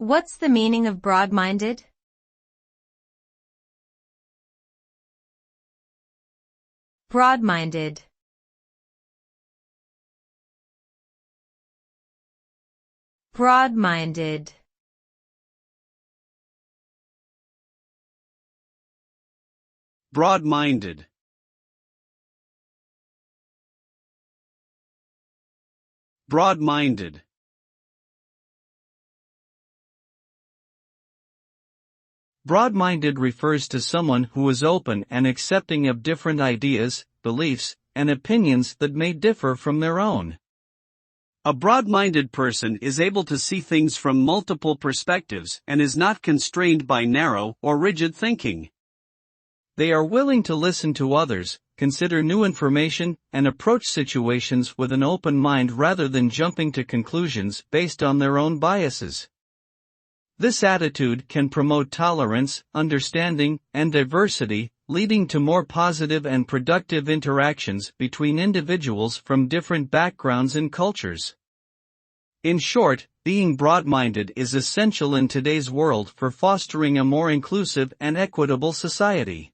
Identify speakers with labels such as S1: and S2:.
S1: What's the meaning of broad-minded? Broad-minded. Broad-minded.
S2: Broad-minded. Broad-minded. Broad-minded refers to someone who is open and accepting of different ideas, beliefs, and opinions that may differ from their own. A broad-minded person is able to see things from multiple perspectives and is not constrained by narrow or rigid thinking. They are willing to listen to others, consider new information, and approach situations with an open mind rather than jumping to conclusions based on their own biases. This attitude can promote tolerance, understanding, and diversity, leading to more positive and productive interactions between individuals from different backgrounds and cultures. In short, being broad-minded is essential in today's world for fostering a more inclusive and equitable society.